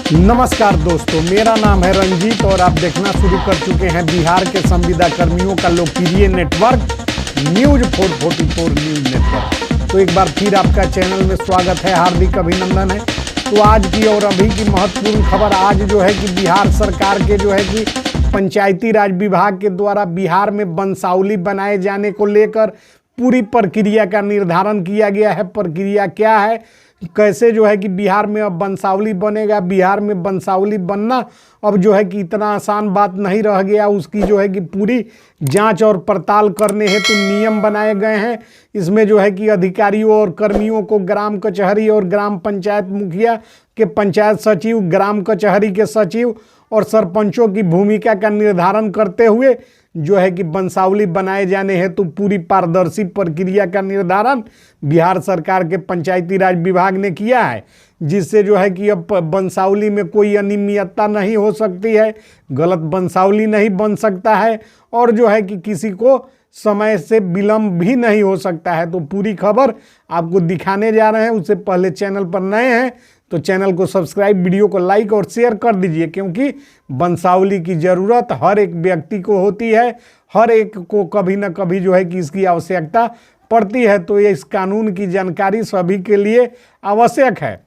नमस्कार दोस्तों, मेरा नाम है रंजीत और आप देखना शुरू कर चुके हैं बिहार के संविदा कर्मियों का लोकप्रिय नेटवर्क न्यूज 444 न्यूज नेटवर्क। तो एक बार फिर आपका चैनल में स्वागत है, हार्दिक अभिनंदन है। तो आज की और अभी की महत्वपूर्ण खबर आज जो है कि बिहार सरकार के जो है कि पंचायती राज विभाग के द्वारा बिहार में वंशावली बनाए जाने को लेकर पूरी प्रक्रिया का निर्धारण किया गया है। प्रक्रिया क्या है, कैसे जो है कि बिहार में अब वंशावली बनेगा। बिहार में वंशावली बनना अब जो है कि इतना आसान बात नहीं रह गया, उसकी जो है कि पूरी जांच और पड़ताल करने हेतु नियम बनाए गए हैं। इसमें जो है कि अधिकारियों और कर्मियों को ग्राम कचहरी और ग्राम पंचायत मुखिया के पंचायत सचिव, ग्राम कचहरी के सचिव और सरपंचों की भूमिका का निर्धारण करते हुए जो है कि वंशावली बनाए जाने हेतु पूरी पारदर्शी प्रक्रिया का निर्धारण बिहार सरकार के पंचायती राज विभाग ने किया है, जिससे जो है कि अब वंशावली में कोई अनियमितता नहीं हो सकती है, गलत वंशावली नहीं बन सकता है और जो है कि किसी को समय से विलंब भी नहीं हो सकता है। तो पूरी खबर आपको दिखाने जा रहे हैं। उससे पहले चैनल पर नए हैं तो चैनल को सब्सक्राइब, वीडियो को लाइक और शेयर कर दीजिए, क्योंकि वंशावली की ज़रूरत हर एक व्यक्ति को होती है, हर एक को कभी न कभी जो है कि इसकी आवश्यकता पड़ती है। तो ये इस कानून की जानकारी सभी के लिए आवश्यक है।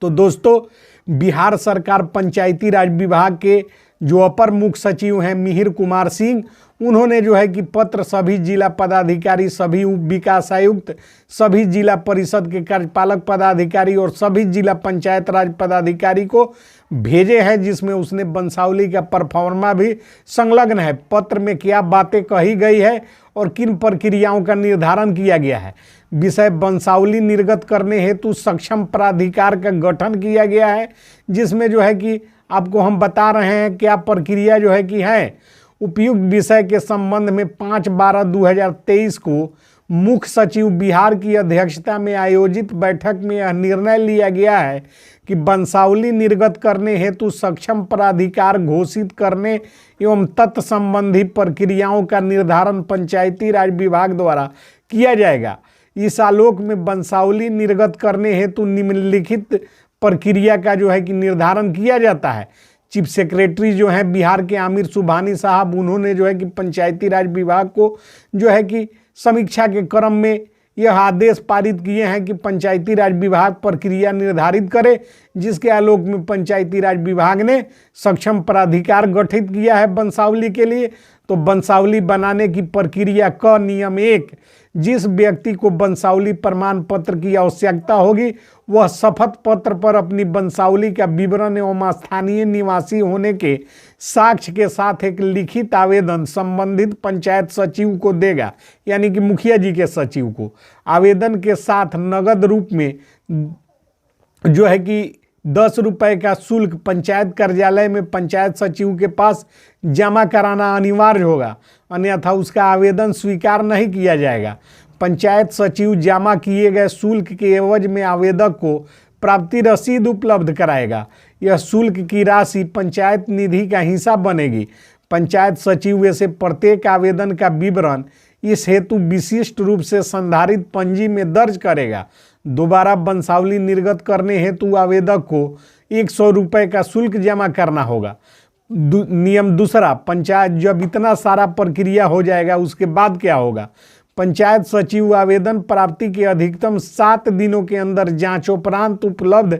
तो दोस्तों, बिहार सरकार पंचायती राज विभाग के जो अपर मुख्य सचिव हैं मिहिर कुमार सिंह, उन्होंने जो है कि पत्र सभी जिला पदाधिकारी, सभी उप विकास आयुक्त, सभी जिला परिषद के कार्यपालक पदाधिकारी और सभी जिला पंचायत राज पदाधिकारी को भेजे हैं, जिसमें उसने वंशावली का परफॉर्मा भी संलग्न है। पत्र में क्या बातें कही गई है और किन प्रक्रियाओं का निर्धारण किया गया है। विषय वंशावली निर्गत करने हेतु सक्षम प्राधिकार का गठन किया गया है, जिसमें जो है कि आपको हम बता रहे हैं क्या प्रक्रिया जो है कि है। उपयुक्त विषय के संबंध में 5/12/2023 को मुख्य सचिव बिहार की अध्यक्षता में आयोजित बैठक में यह निर्णय लिया गया है कि वंशावली निर्गत करने हेतु सक्षम प्राधिकार घोषित करने एवं तत्संबंधी प्रक्रियाओं का निर्धारण पंचायती राज विभाग द्वारा किया जाएगा। इस आलोक में वंशावली निर्गत करने हेतु निम्नलिखित प्रक्रिया का जो है कि निर्धारण किया जाता है। चीफ सेक्रेटरी जो है बिहार के आमिर सुबहानी साहब, उन्होंने जो है कि पंचायती राज विभाग को जो है कि समीक्षा के क्रम में यह आदेश पारित किए हैं कि पंचायती राज विभाग प्रक्रिया निर्धारित करे, जिसके आलोक में पंचायती राज विभाग ने सक्षम प्राधिकार गठित किया है वंशावली के लिए। तो वंशावली बनाने की प्रक्रिया का नियम 1, जिस व्यक्ति को वंशावली प्रमाण पत्र की आवश्यकता होगी वह शपथ पत्र पर अपनी वंशावली का विवरण एवं स्थानीय निवासी होने के साक्ष्य के साथ एक लिखित आवेदन संबंधित पंचायत सचिव को देगा, यानी कि मुखिया जी के सचिव को। आवेदन के साथ नगद रूप में जो है कि 10 रुपये का शुल्क पंचायत कार्यालय में पंचायत सचिव के पास जमा कराना अनिवार्य होगा, अन्यथा उसका आवेदन स्वीकार नहीं किया जाएगा। पंचायत सचिव जमा किए गए शुल्क के एवज में आवेदक को प्राप्ति रसीद उपलब्ध कराएगा। यह शुल्क की राशि पंचायत निधि का हिस्सा बनेगी। पंचायत सचिव से प्रत्येक आवेदन का विवरण इस हेतु विशिष्ट रूप से संधारित पंजी में दर्ज करेगा। दोबारा वंशावली निर्गत करने हेतु आवेदक को 100 रुपये का शुल्क जमा करना होगा। नियम दूसरा, पंचायत जब इतना सारा प्रक्रिया हो जाएगा उसके बाद क्या होगा। पंचायत सचिव आवेदन प्राप्ति के अधिकतम 7 दिनों के अंदर जांचोपरांत उपलब्ध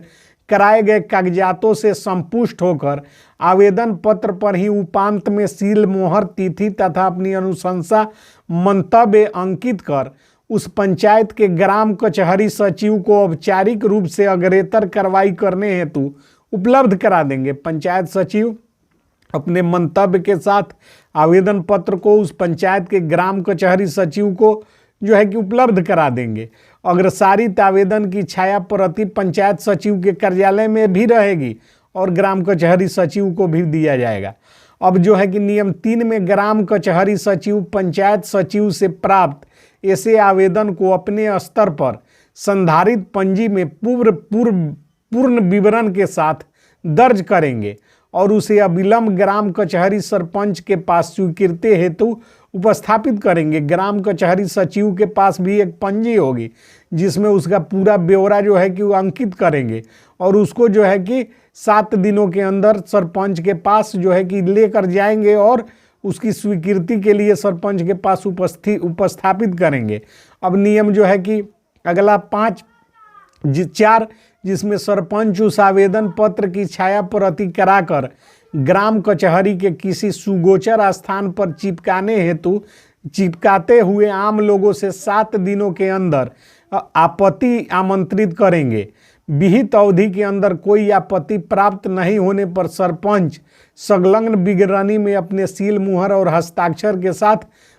कराए गए कागजातों से संतुष्ट होकर आवेदन पत्र पर ही उपांत में सील मोहर तिथि तथा अपनी अनुशंसा मंतव्य अंकित कर उस पंचायत के ग्राम कचहरी सचिव को औपचारिक रूप से अग्रेतर कार्रवाई करने हेतु उपलब्ध करा देंगे। पंचायत सचिव अपने मंतव्य के साथ आवेदन पत्र को उस पंचायत के ग्राम कचहरी सचिव को जो है कि उपलब्ध करा देंगे। अग्रसारित आवेदन की छाया प्रति पंचायत सचिव के कार्यालय में भी रहेगी और ग्राम कचहरी सचिव को भी दिया जाएगा। अब जो है कि नियम 3 में ग्राम कचहरी सचिव पंचायत सचिव से प्राप्त ऐसे आवेदन को अपने स्तर पर संधारित पंजी में पूर्ण विवरण के साथ दर्ज करेंगे और उसे अविलंब ग्राम कचहरी सरपंच के पास स्वीकृति हेतु उपस्थापित करेंगे। ग्राम कचहरी सचिव के पास भी एक पंजी होगी जिसमें उसका पूरा ब्यौरा जो है कि वो अंकित करेंगे और उसको जो है कि 7 दिनों के अंदर सरपंच के पास जो है कि लेकर जाएंगे और उसकी स्वीकृति के लिए सरपंच के पास उपस्थापित करेंगे। अब नियम जो है कि अगला 4 जिसमें सरपंच उस आवेदन पत्र की छाया प्रति कराकर ग्राम कचहरी के किसी सुगोचर स्थान पर चिपकाते हुए आम लोगों से 7 दिनों के अंदर आपत्ति आमंत्रित करेंगे। विहित अवधि के अंदर कोई आपत्ति प्राप्त नहीं होने पर सरपंच संलग्न विवरणी में अपने सील मुहर और हस्ताक्षर के साथ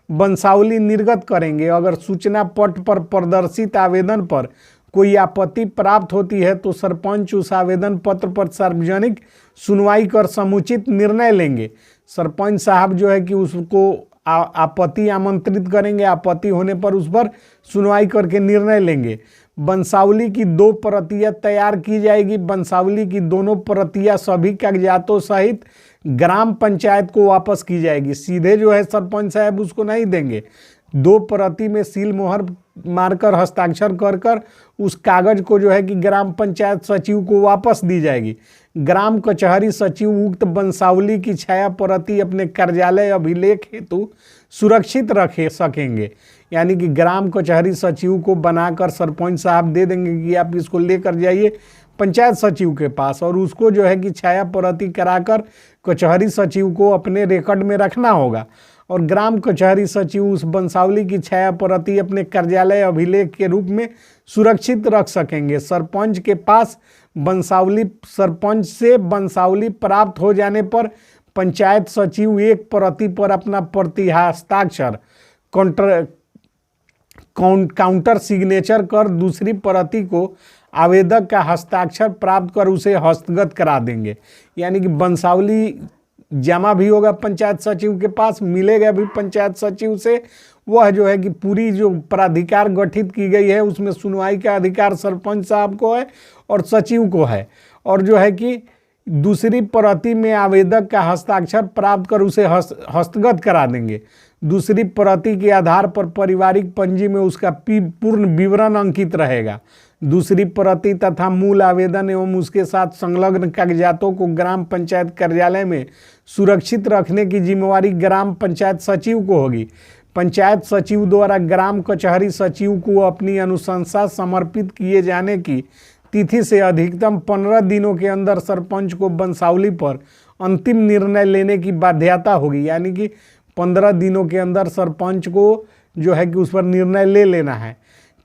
वंशावली निर्गत करेंगे। अगर सूचना पट पर प्रदर्शित आवेदन पर कोई आपत्ति प्राप्त होती है तो सरपंच उस आवेदन पत्र पर सार्वजनिक सुनवाई कर समुचित निर्णय लेंगे। सरपंच साहब जो है कि उसको आपत्ति आमंत्रित करेंगे, आपत्ति होने पर उस पर सुनवाई करके निर्णय लेंगे। वंशावली की 2 प्रतियां तैयार की जाएगी। वंशावली की दोनों प्रतियां सभी कागजातों सहित ग्राम पंचायत को वापस की जाएगी। सीधे जो है सरपंच साहब उसको नहीं देंगे, 2 प्रति में सील मोहर मारकर हस्ताक्षर कर उस कागज को जो है कि ग्राम पंचायत सचिव को वापस दी जाएगी। ग्राम कचहरी सचिव उक्त वंशावली की छाया प्रति अपने कार्यालय अभिलेख हेतु सुरक्षित रख सकेंगे। यानी कि ग्राम कचहरी सचिव को बनाकर सरपंच साहब दे देंगे कि आप इसको लेकर जाइए पंचायत सचिव के पास, और उसको जो है कि छाया प्रति कराकर कचहरी सचिव को अपने रिकॉर्ड में रखना होगा। और ग्राम कचहरी सचिव उस वंशावली की छाया प्रति अपने कार्यालय अभिलेख के रूप में सुरक्षित रख सकेंगे। सरपंच के पास सरपंच से वंशावली प्राप्त हो जाने पर पंचायत सचिव एक प्रति पर अपना प्रति हस्ताक्षर काउंटर सिग्नेचर कर दूसरी प्रति को आवेदक का हस्ताक्षर प्राप्त कर उसे हस्तगत करा देंगे। यानी कि वंशावली जमा भी होगा पंचायत सचिव के पास, मिलेगा भी पंचायत सचिव से। वह जो है कि पूरी जो प्राधिकार गठित की गई है उसमें सुनवाई का अधिकार सरपंच साहब को है और सचिव को है। और जो है कि दूसरी प्रति में आवेदक का हस्ताक्षर प्राप्त कर उसे हस्तगत करा देंगे। दूसरी प्रति के आधार पर पारिवारिक पंजी में उसका पूर्ण विवरण अंकित रहेगा। दूसरी प्रति तथा मूल आवेदन एवं उसके साथ संलग्न कागजातों को ग्राम पंचायत कार्यालय में सुरक्षित रखने की जिम्मेवारी ग्राम पंचायत सचिव को होगी। पंचायत सचिव द्वारा ग्राम कचहरी सचिव को अपनी अनुशंसा समर्पित किए जाने की तिथि से अधिकतम 15 दिनों के अंदर सरपंच को वंशावली पर अंतिम निर्णय लेने की बाध्यता होगी। यानी कि 15 दिनों के अंदर सरपंच को जो है कि उस पर निर्णय ले लेना है।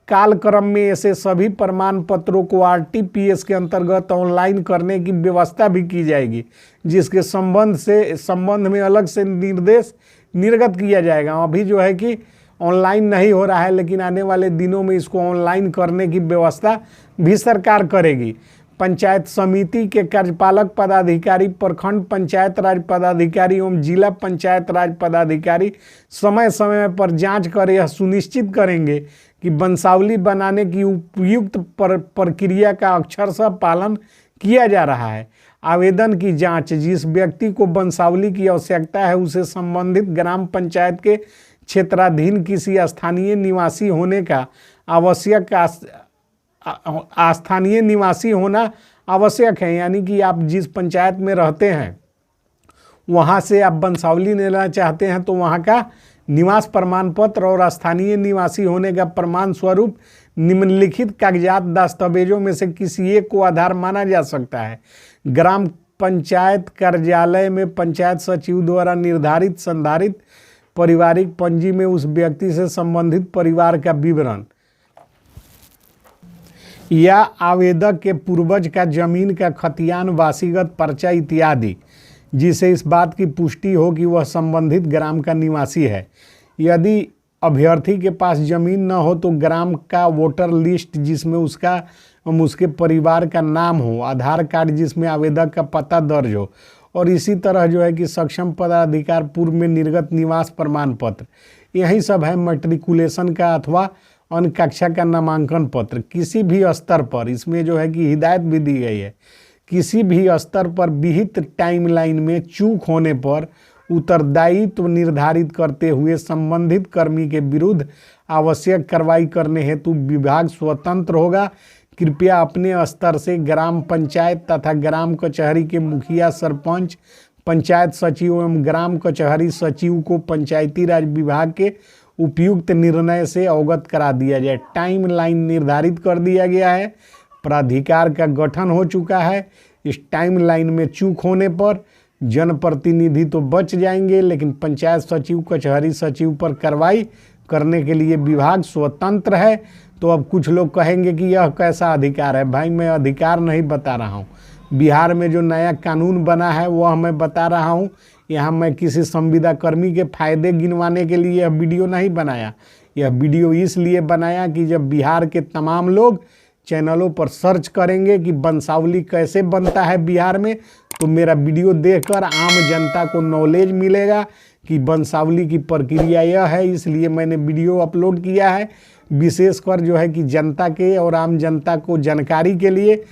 कालक्रम में ऐसे सभी प्रमाण पत्रों को आरटीपीएस के अंतर्गत ऑनलाइन करने की व्यवस्था भी की जाएगी, जिसके संबंध में अलग से निर्देश निर्गत किया जाएगा। अभी जो है कि ऑनलाइन नहीं हो रहा है, लेकिन आने वाले दिनों में इसको ऑनलाइन करने की व्यवस्था भी सरकार करेगी। पंचायत समिति के कार्यपालक पदाधिकारी, प्रखंड पंचायत राज पदाधिकारी एवं जिला पंचायत राज पदाधिकारी समय समय पर जांच कर यह सुनिश्चित करेंगे कि वंशावली बनाने की उपयुक्त प्रक्रिया का अक्षरशः पालन किया जा रहा है। आवेदन की जांच, जिस व्यक्ति को वंशावली की आवश्यकता है उसे संबंधित ग्राम पंचायत के क्षेत्राधीन किसी स्थानीय निवासी होने का स्थानीय निवासी होना आवश्यक है। यानी कि आप जिस पंचायत में रहते हैं वहाँ से आप वंशावली लेना चाहते हैं तो वहाँ का निवास प्रमाण पत्र और स्थानीय निवासी होने का प्रमाण स्वरूप निम्नलिखित कागजात दस्तावेजों में से किसी एक को आधार माना जा सकता है। ग्राम पंचायत कार्यालय में पंचायत सचिव द्वारा निर्धारित संधारित पारिवारिक पंजी में उस व्यक्ति से संबंधित परिवार का विवरण या आवेदक के पूर्वज का जमीन का खतियान, वासीगत पर्चा इत्यादि, जिसे इस बात की पुष्टि हो कि वह संबंधित ग्राम का निवासी है। यदि अभ्यर्थी के पास जमीन न हो तो ग्राम का वोटर लिस्ट जिसमें उसके परिवार का नाम हो, आधार कार्ड जिसमें आवेदक का पता दर्ज हो, और इसी तरह जो है कि सक्षम पदाधिकार पूर्व में निर्गत निवास प्रमाण पत्र, यही सब है। मैट्रिकुलेशन का अथवा अन्य कक्षा का नामांकन पत्र। किसी भी स्तर पर इसमें जो है कि हिदायत भी दी गई है, किसी भी स्तर पर विहित टाइमलाइन में चूक होने पर उत्तरदायित्व निर्धारित करते हुए संबंधित कर्मी के विरुद्ध आवश्यक कार्रवाई करने हेतु विभाग स्वतंत्र होगा। कृपया अपने स्तर से ग्राम पंचायत तथा ग्राम कचहरी के मुखिया, सरपंच, पंचायत सचिव एवं ग्राम कचहरी सचिव को पंचायती राज विभाग के उपयुक्त निर्णय से अवगत करा दिया जाए। टाइम लाइन निर्धारित कर दिया गया है, प्राधिकार का गठन हो चुका है। इस टाइम लाइन में चूक होने पर जनप्रतिनिधि तो बच जाएंगे, लेकिन पंचायत सचिव, कचहरी सचिव पर कार्रवाई करने के लिए विभाग स्वतंत्र है। तो अब कुछ लोग कहेंगे कि यह कैसा अधिकार है। भाई मैं अधिकार नहीं बता रहा हूँ, बिहार में जो नया कानून बना है वह मैं बता रहा हूँ। यहाँ मैं किसी संविदा कर्मी के फायदे गिनवाने के लिए यह वीडियो नहीं बनाया। यह वीडियो इसलिए बनाया कि जब बिहार के तमाम लोग चैनलों पर सर्च करेंगे कि वंशावली कैसे बनता है बिहार में, तो मेरा वीडियो देखकर आम जनता को नॉलेज मिलेगा कि वंशावली की प्रक्रिया यह है। इसलिए मैंने वीडियो अपलोड किया है, विशेषकर जो है कि जनता के और आम जनता को जानकारी के लिए